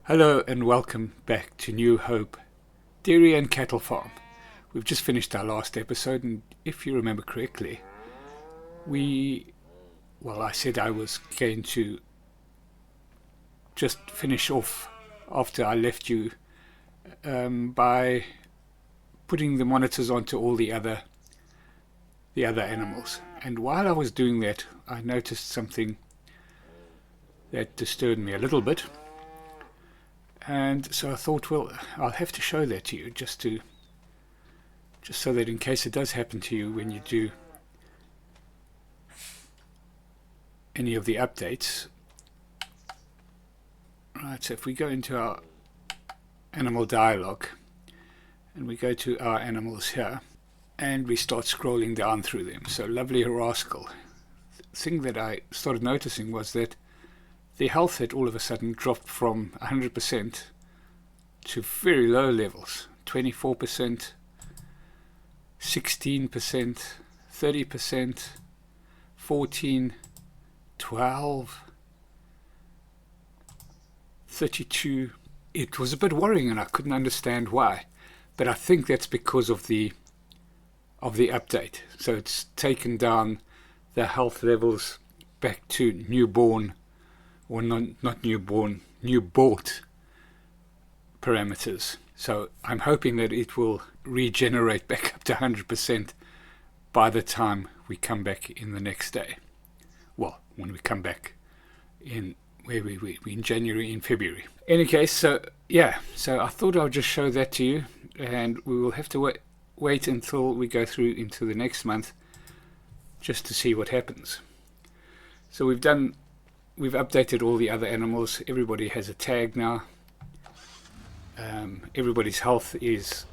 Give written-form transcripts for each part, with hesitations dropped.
Hello and welcome back to New Hope Dairy and Cattle Farm. We've just finished our last episode, and if you remember correctly, I said I was going to just finish off after I left you by putting the monitors onto all the other animals. And while I was doing that, I noticed something that disturbed me a little bit. And so I thought, well, I'll have to show that to you just so that in case it does happen to you when you do any of the updates. Right, so if we go into our animal dialog and we go to our animals here and we start scrolling down through them. So lovely rascal. The thing that I started noticing was that the health had all of a sudden dropped from 100% to very low levels, 24%, 16%, 30%, 14, 12, 32. It was a bit worrying and I couldn't understand why, but I think that's because of the update. So it's taken down the health levels back to newborn, or not newborn, new bought parameters. So I'm hoping that it will regenerate back up to 100% by the time we come back in the next day. Well, when we come back in where we in January, in February. Any case, so I thought I'll just show that to you, and we will have to wait until we go through into the next month just to see what happens. So we've updated all the other animals. Everybody has a tag now. Everybody's health is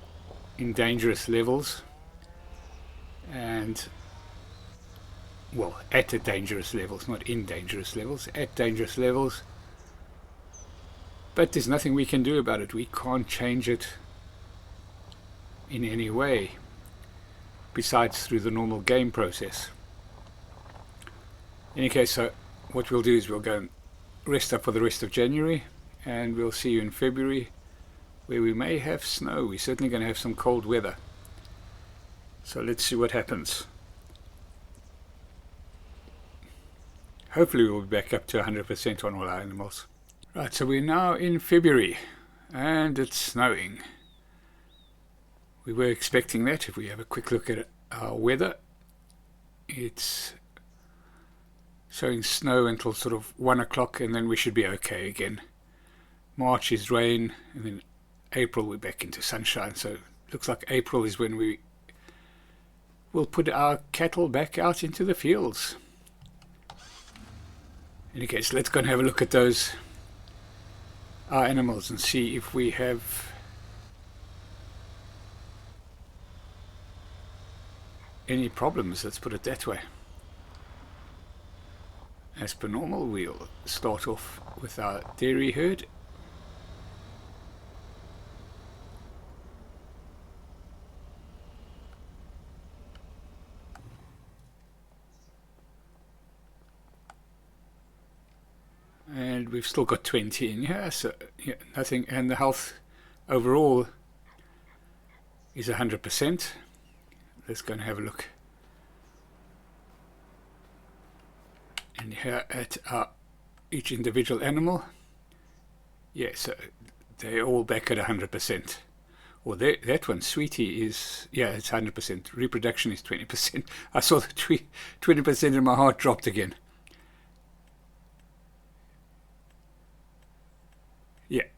in dangerous levels, and at dangerous levels, not in dangerous levels, at dangerous levels. But there's nothing we can do about it. We can't change it in any way besides through the normal game process. In any case, so what we'll do is we'll go and rest up for the rest of January, and we'll see you in February, where we may have snow. We're certainly going to have some cold weather. So let's see what happens. Hopefully we'll be back up to 100% on all our animals. Right, so we're now in February, and it's snowing. We were expecting that. If we have a quick look at our weather, it's showing snow until sort of 1 o'clock, and then we should be okay again. March is rain, and then April we're back into sunshine. So it looks like April is when we will put our cattle back out into the fields. In any case, let's go and have a look at our animals and see if we have any problems, let's put it that way. As per normal, we'll start off with our dairy herd. And we've still got 20 in here, so nothing. And the health overall is 100%. Let's go and have a look in here at each individual animal. So they're all back at 100%. Or that one, Sweetie, is, it's 100%. Reproduction is 20%. I saw the 20% and my heart dropped again.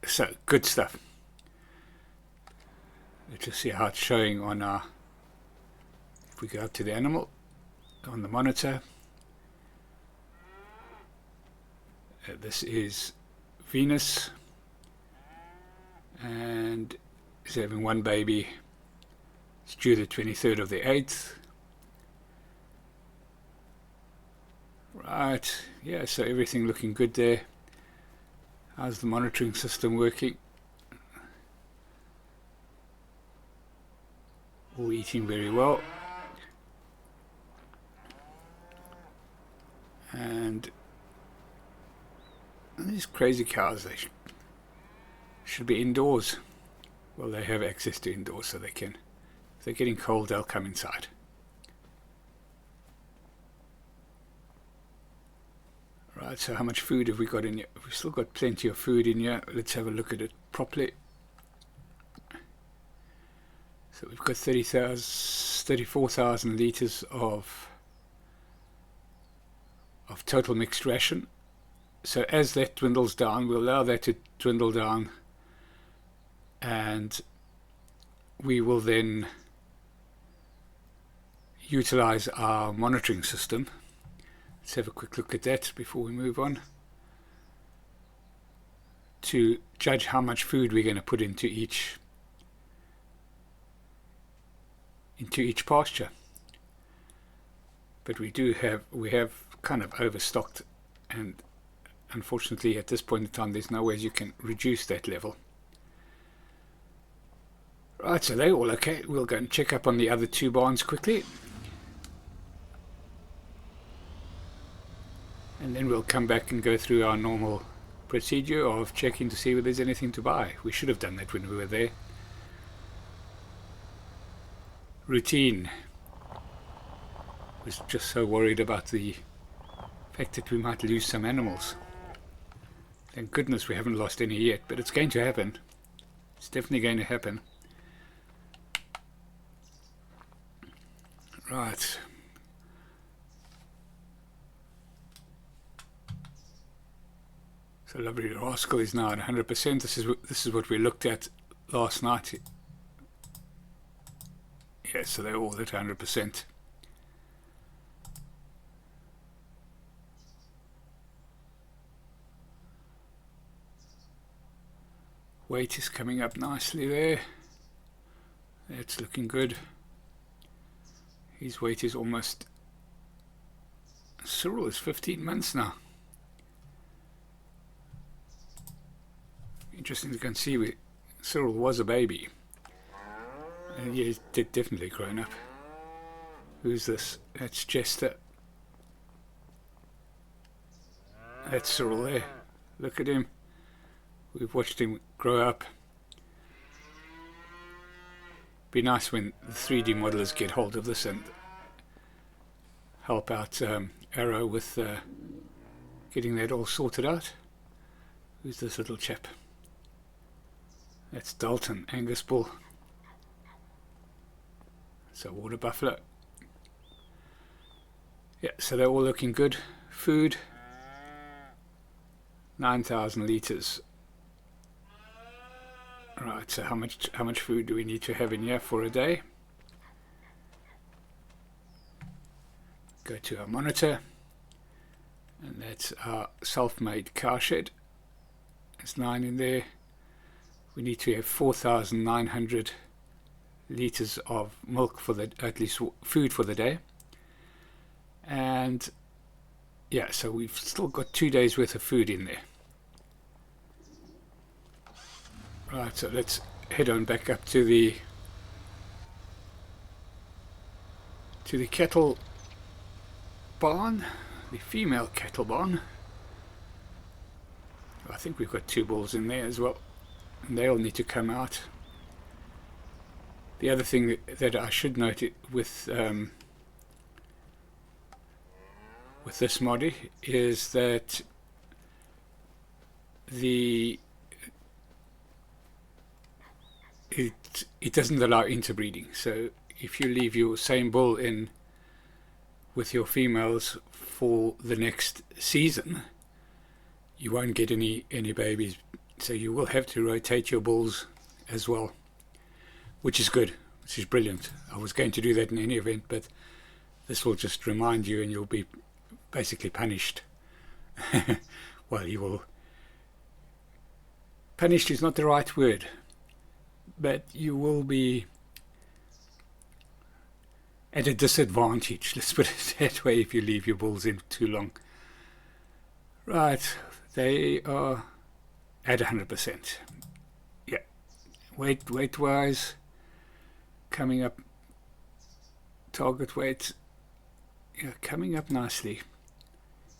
So good stuff. Let's just see how it's showing on our, if we go up to the animal on the monitor. This is Venus, and is having one baby. It's due the 23rd of the 8th. Right, so everything looking good there. How's the monitoring system working? All eating very well. And these crazy cows, should be indoors. Well, they have access to indoors, so they can. If they're getting cold, they'll come inside. Right, so how much food have we got in here? We've still got plenty of food in here. Let's have a look at it properly. So we've got 34,000 litres of total mixed ration. So as that dwindles down, we'll allow that to dwindle down, and we will then utilize our monitoring system. Let's have a quick look at that before we move on, to judge how much food we're going to put into each pasture. But we have kind of overstocked, and unfortunately at this point in time there's no ways you can reduce that level. Right, so they're all okay. We'll go and check up on the other two barns quickly, and then we'll come back and go through our normal procedure of checking to see if there's anything to buy. We should have done that when we were there. Routine. Was just so worried about the fact that we might lose some animals. Thank goodness we haven't lost any yet, but it's going to happen. It's definitely going to happen. Right. So Lovely Rascal is now at 100%. This is what we looked at last night. Yeah, so they're all at 100%. Weight is coming up nicely there. That's looking good. His weight is almost... Cyril is 15 months now. Interesting to can see Cyril was a baby. And yeah, he's definitely grown up. Who's this? That's Jester. That's Cyril there. Look at him. We've watched him grow up. Be nice when the 3D modelers get hold of this and help out Arrow with getting that all sorted out. Who's this little chap? That's Dalton, Angus Bull. So water buffalo. Yeah, so they're all looking good. Food, 9,000 litres. Right, so how much food do we need to have in here for a day? Go to our monitor, and that's our self-made cow shed. There's 9 in there. We need to have 4,900 litres of milk for the, at least food for the day. And yeah, so we've still got 2 days worth of food in there. Right, so let's head on back up to the cattle barn, the female cattle barn. I think we've got 2 bulls in there as well, and they all need to come out. The other thing that I should note with this moddy is that it doesn't allow interbreeding. So if you leave your same bull in with your females for the next season, you won't get any babies. So you will have to rotate your bulls as well, which is good, which is brilliant. I was going to do that in any event, but this will just remind you, and you'll be basically punished. Well, you will... Punished is not the right word, but you will be at a disadvantage, let's put it that way, if you leave your bulls in too long. Right, they are at 100%. Yeah, weight wise, coming up, target weight, yeah, coming up nicely,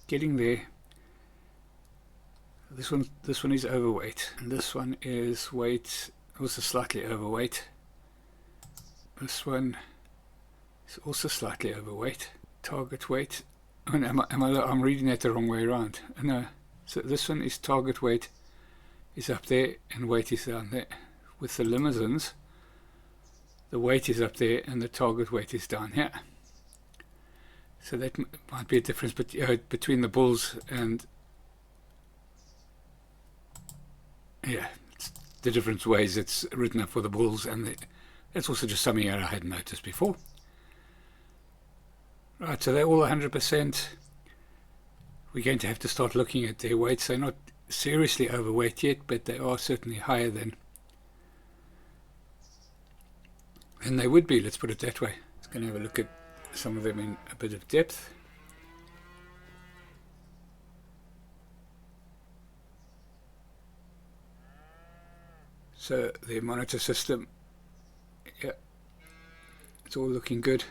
getting there. This one is overweight, and this one is weight also slightly overweight. This one is also slightly overweight. Target weight. Oh, no, I'm reading that the wrong way around. No. So this one is target weight is up there and weight is down there. With the limousines, the weight is up there and the target weight is down here. So that might be a difference between the bulls and it's the different ways it's written up for the bulls, and that's also just something I hadn't noticed before. Right, so they're all 100%. We're going to have to start looking at their weights. They're not seriously overweight yet, but they are certainly higher than they would be, let's put it that way. Let's go and have a look at some of them in a bit of depth. So the monitor system, yeah, it's all looking good.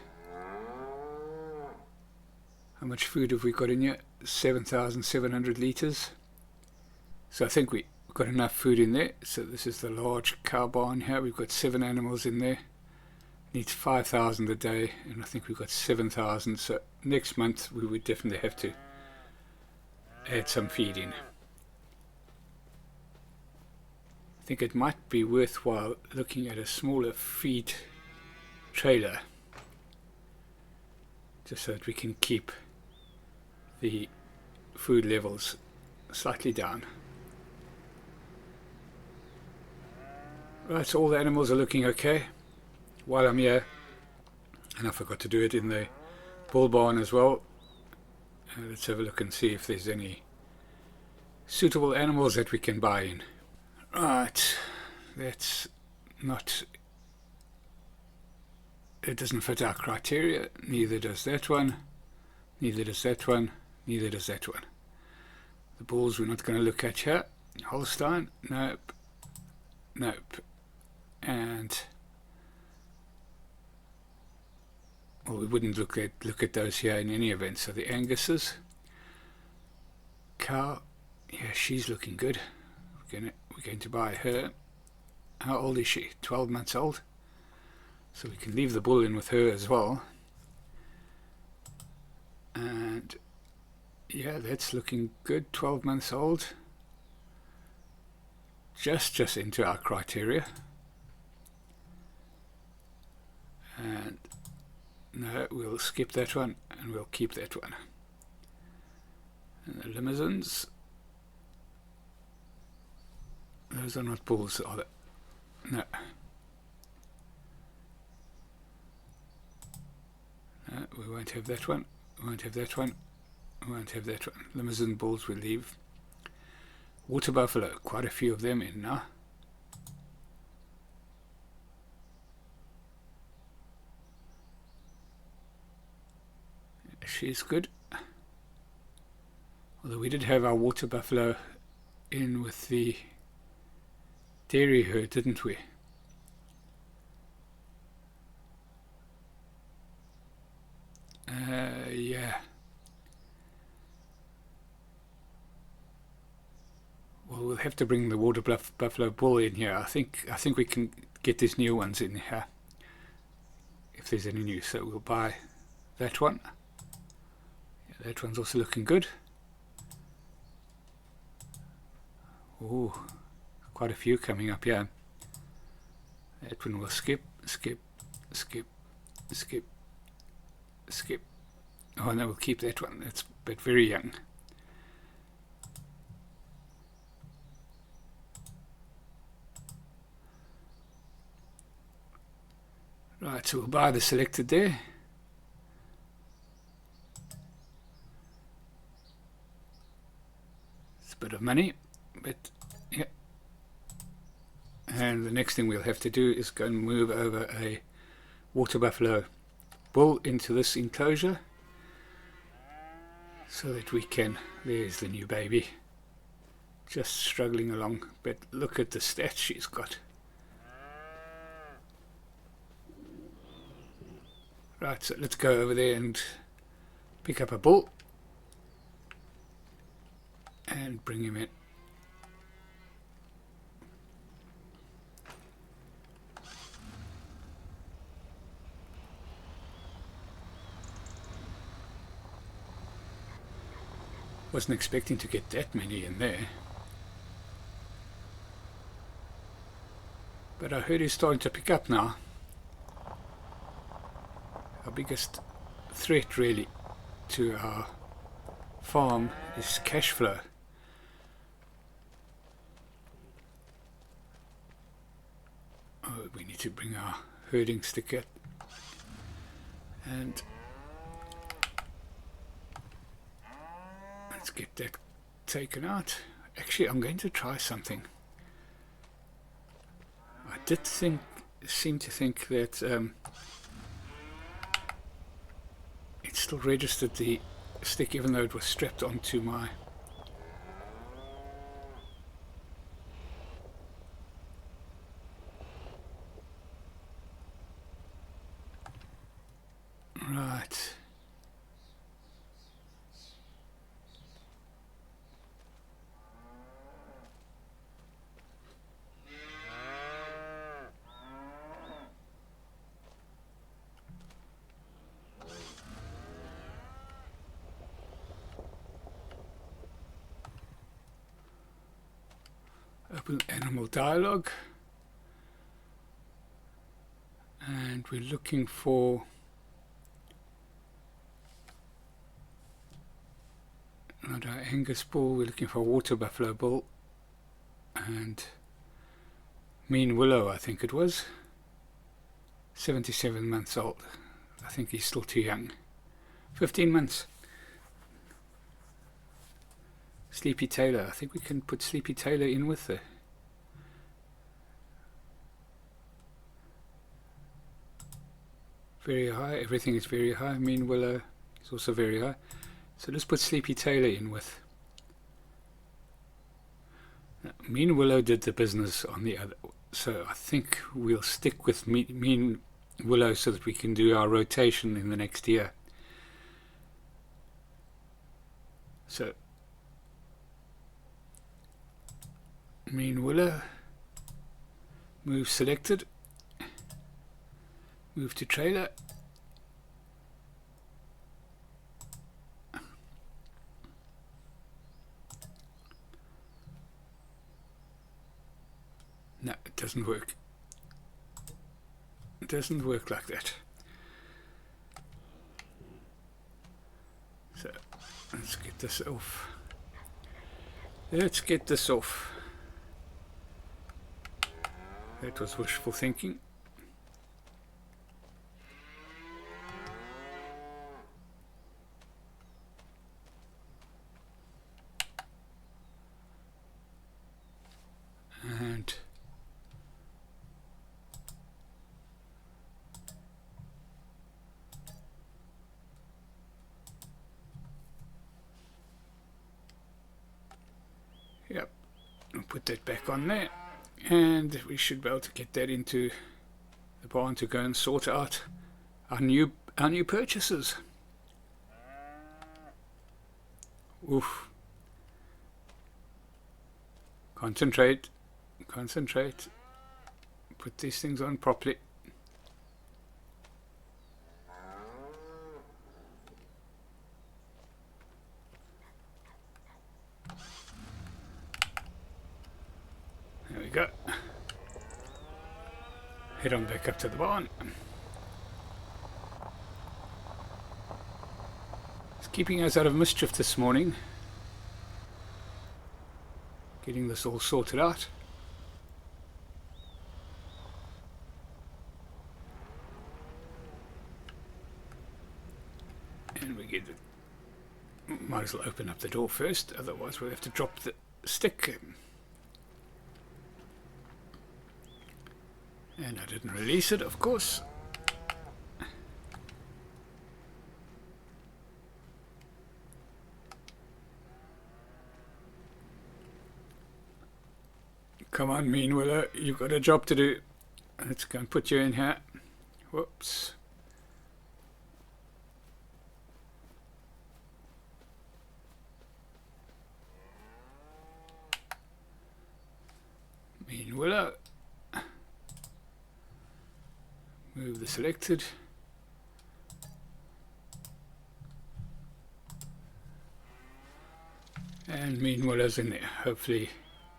How much food have we got in here? 7,700 litres. So I think we've got enough food in there. So this is the large cow barn here. We've got 7 animals in there. Needs 5,000 a day, and I think we've got 7,000. So next month we would definitely have to add some feed in. I think it might be worthwhile looking at a smaller feed trailer, just so that we can keep the food levels slightly down. Right, so all the animals are looking okay while I'm here, and I forgot to do it in the bull barn as well. Let's have a look and see if there's any suitable animals that we can buy in. Right, that's not, it doesn't fit our criteria. Neither does that one, neither does that one, neither does that one. The bulls we're not going to look at here. Holstein, nope, nope, and well, we wouldn't look at those here in any event. So the Anguses, cow, yeah, she's looking good. We're going to buy her. How old is she? 12 months old. So we can leave the bull in with her as well. And yeah, that's looking good. 12 months old. Just into our criteria. And no, we'll skip that one and we'll keep that one. And the limousines, those are not bulls, are they? No. No, we won't have that one. We won't have that one. We won't have that one. Limousine bulls we'll leave. Water buffalo, quite a few of them in now. She's good. Although we did have our water buffalo in with the dairy herd, didn't we? Yeah. Well, we'll have to bring the water buffalo bull in here. I think we can get these new ones in here if there's any new. So we'll buy that one. Yeah, that one's also looking good. Oh, quite a few coming up here. That one will skip. Oh no, we'll keep that one. That's but very young. Right, so we'll buy the selected there. It's a bit of money, but yeah. And the next thing we'll have to do is go and move over a water buffalo bull into this enclosure so that we can, there's the new baby, just struggling along, but look at the stats she's got. Right, so let's go over there and pick up a bull and bring him in. Wasn't expecting to get that many in there. But I heard he's starting to pick up now. Our biggest threat really to our farm is cash flow. Oh, we need to bring our herding sticker and let's get that taken out. Actually, I'm going to try something. I did seem to think that it still registered the stick even though it was strapped onto my right. Open animal dialogue, and we're looking for not our Angus bull, we're looking for a water buffalo bull and mean willow, I think it was 77 months old. I think he's still too young. 15 months. Sleepy Taylor. I think we can put Sleepy Taylor in with the very high. Everything is very high. Mean willow is also very high. So let's put Sleepy Taylor in with. Mean willow did the business on the other. So I think we'll stick with mean willow so that we can do our rotation in the next year. So mean willow, move selected, move to trailer, no, it doesn't work. It doesn't work like that. So let's get this off. Let's get this off. That was wishful thinking. And yep, I'll put that back on there. And we should be able to get that into the barn to go and sort out our new purchases. Oof. Concentrate. Put these things on properly. There we go. Head on back up to the barn. It's keeping us out of mischief this morning. Getting this all sorted out. And we get it. Might as well open up the door first, otherwise we'll have to drop the stick. And I didn't release it, of course. Come on, Mean Willow, you've got a job to do. Let's go and put you in here. Whoops. Mean Willow. Move the selected. And Meanwhiller's in there. Hopefully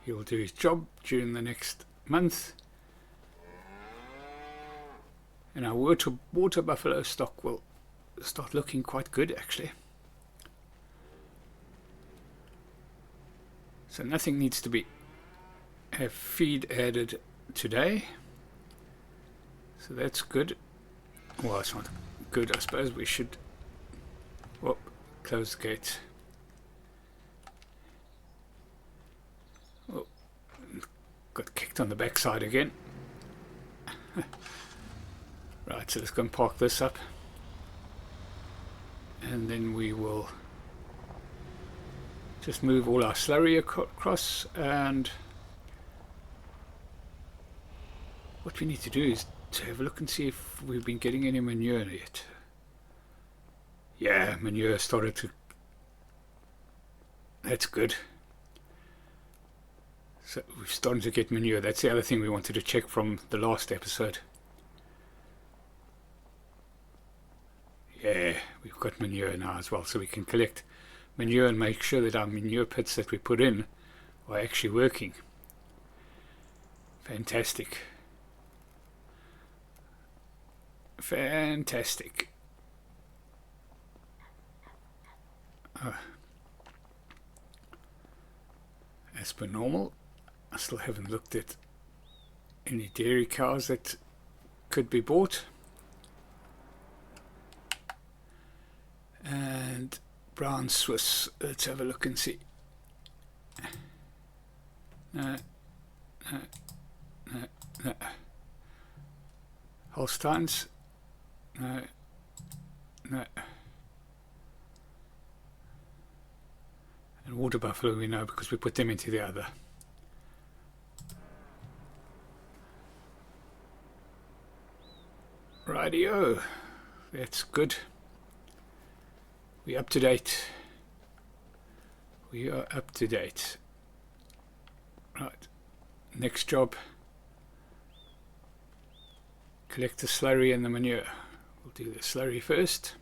he'll do his job during the next month. And our water buffalo stock will start looking quite good actually. So nothing needs to have feed added today. So that's good. Well, it's not good. I suppose we should close the gate. Oh, got kicked on the backside again. Right, so let's go and park this up. And then we will just move all our slurry across, and what we need to do is to have a look and see if we've been getting any manure yet. Yeah, manure started to... That's good. So we've started to get manure. That's the other thing we wanted to check from the last episode. Yeah, we've got manure now as well, so we can collect manure and make sure that our manure pits that we put in are actually working. Fantastic. Fantastic. As per normal, I still haven't looked at any dairy cows that could be bought. And brown Swiss, let's have a look and see. No. Holsteins, no. And water buffalo we know because we put them into the other. Rightio, that's good. We're up to date. We are up to date. Right, next job. Collect the slurry and the manure. We'll do the slurry first.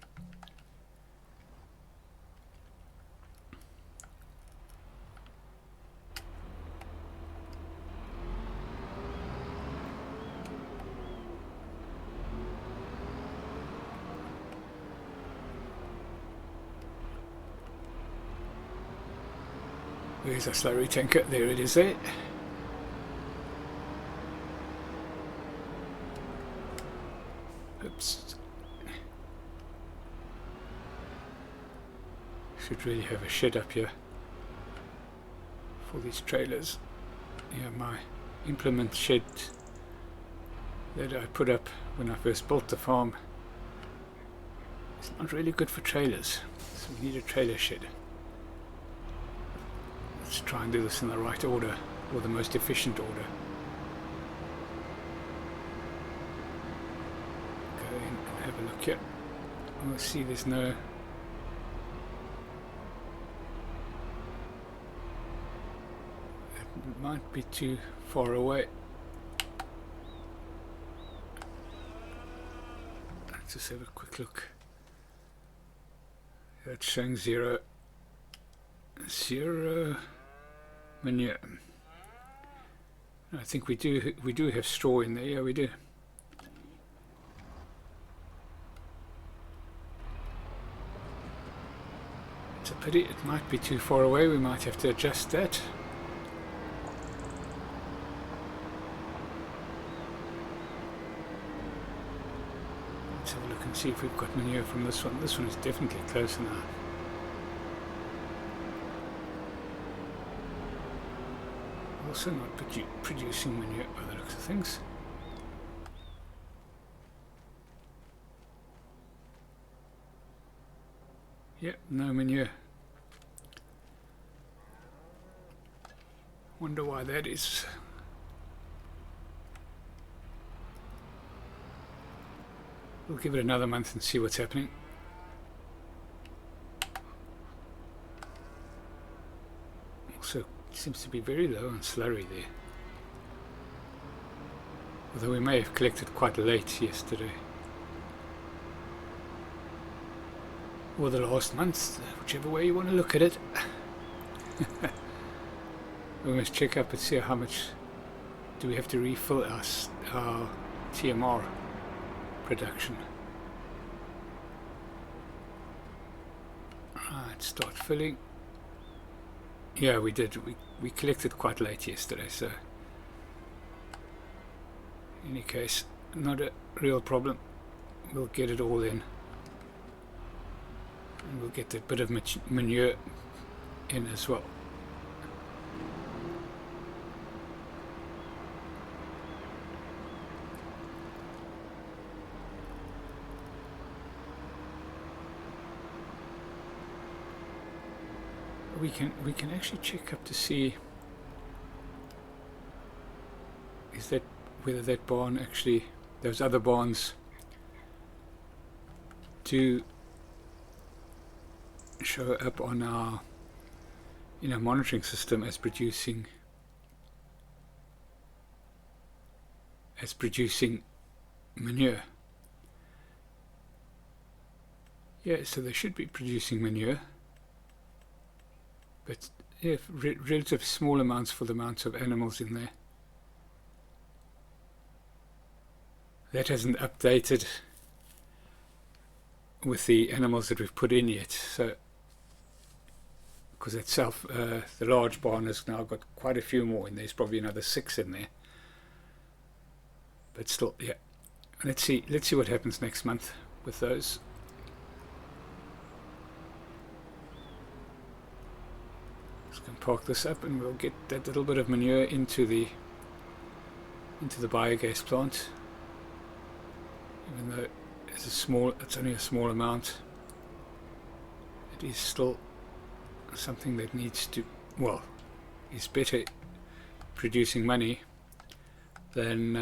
Where's our slurry tanker? There it is there. Oops. Should really have a shed up here for these trailers. Yeah, my implement shed that I put up when I first built the farm, it's not really good for trailers, so we need a trailer shed. Let's try and do this in the right order, or the most efficient order. Go in and have a look here. We'll see there's no... It might be too far away. Let's just have a quick look. That's showing zero manure. I think we do have straw in there. Yeah, we do. It's a pity. It might be too far away. We might have to adjust that. Let's have a look and see if we've got manure from this one. This one is definitely close enough. Also not producing manure by the looks of things. Yep, no manure. Wonder why that is. We'll give it another month and see what's happening. Also, seems to be very low on slurry there. Although we may have collected quite late yesterday. Or the last month, whichever way you want to look at it. We must check up and see how much do we have to refill our TMR production. Right, start filling. Yeah, we did. We collected quite late yesterday, so in any case, not a real problem. We'll get it all in, and we'll get that bit of manure in as well. We can actually check up to see whether that barn actually, those other barns do show up on our monitoring system as producing manure. Yeah, so they should be producing manure. But yeah, relative small amounts for the amounts of animals in there. That hasn't updated with the animals that we've put in yet. So, because itself, the large barn has now got quite a few more in there. There's probably another 6 in there. But still, yeah. Let's see what happens next month with those. Can park this up and we'll get that little bit of manure into the biogas plant. Even though it's only a small amount, it is still something that needs to, well, is better producing money than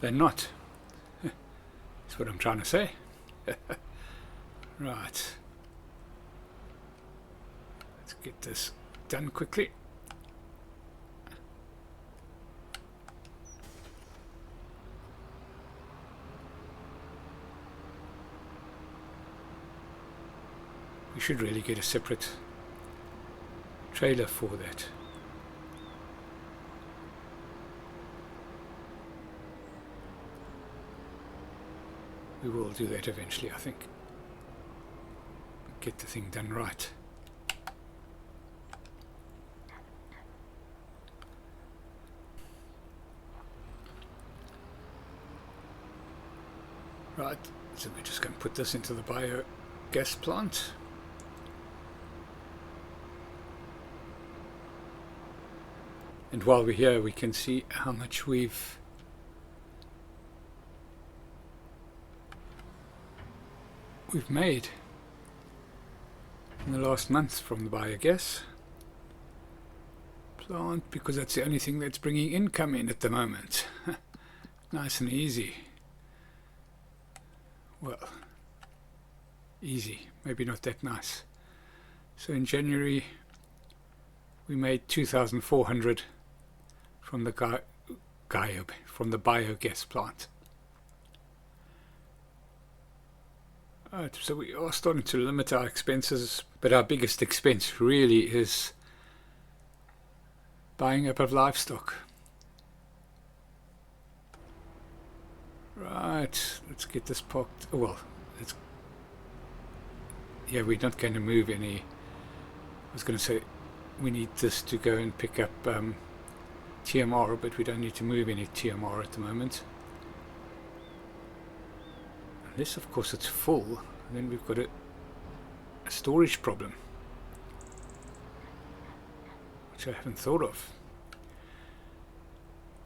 not. That's what I'm trying to say. Right. Get this done quickly. We should really get a separate trailer for that. We will do that eventually, I think. Get the thing done right. Right, so we're just going to put this into the biogas plant. And while we're here, we can see how much we've made in the last month from the biogas plant, because that's the only thing that's bringing income in at the moment. Nice and easy. Well, easy, maybe not that nice. So in January we made 2,400 from the biogas plant. Right, so we are starting to limit our expenses, but our biggest expense really is buying up of livestock. Right, let's get this parked. Oh, well, yeah, we're not going to move any. I was going to say we need this to go and pick up TMR, but we don't need to move any TMR at the moment. Unless, of course, it's full, and then we've got a storage problem, which I haven't thought of.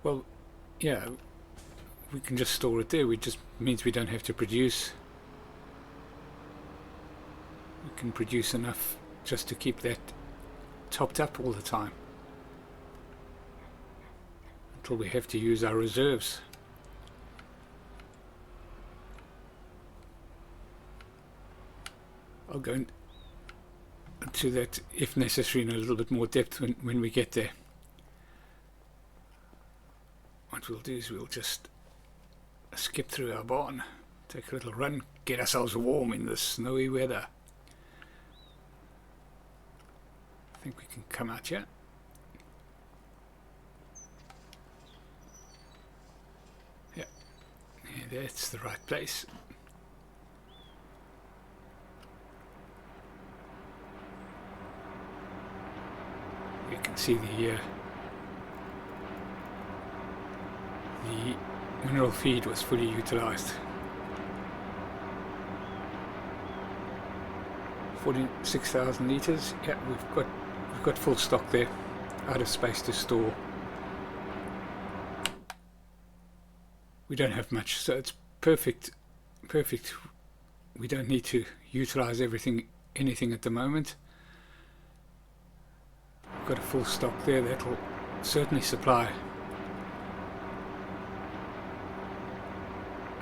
Well, yeah, we can just store it there. It just means we don't have to produce. We can produce enough just to keep that topped up all the time until we have to use our reserves. I'll go into that, if necessary, in a little bit more depth when we get there. What we'll do is we'll just skip through our barn, take a little run, get ourselves warm in this snowy weather. think we can come out here. Yeah, that's the right place. You can see the mineral feed was fully utilized. 46,000 litres. Yeah, we've got full stock there, out of space to store. We don't have much, so it's perfect. We don't need to utilize anything at the moment. We've got a full stock there that'll certainly supply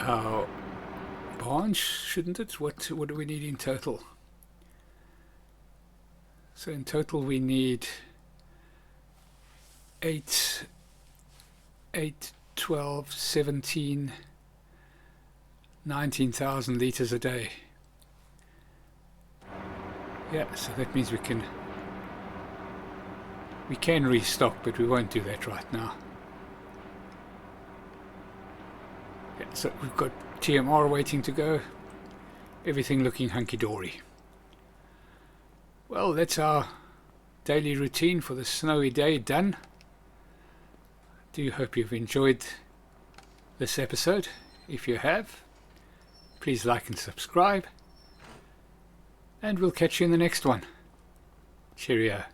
our barns, shouldn't it? What do we need in total? So in total we need 8, 12, 17, 19,000 litres a day. Yeah, so that means we can restock, but we won't do that right now. Yeah, so we've got TMR waiting to go. Everything looking hunky-dory. Well, that's our daily routine for the snowy day done. I do hope you've enjoyed this episode. If you have, please like and subscribe. And we'll catch you in the next one. Cheerio.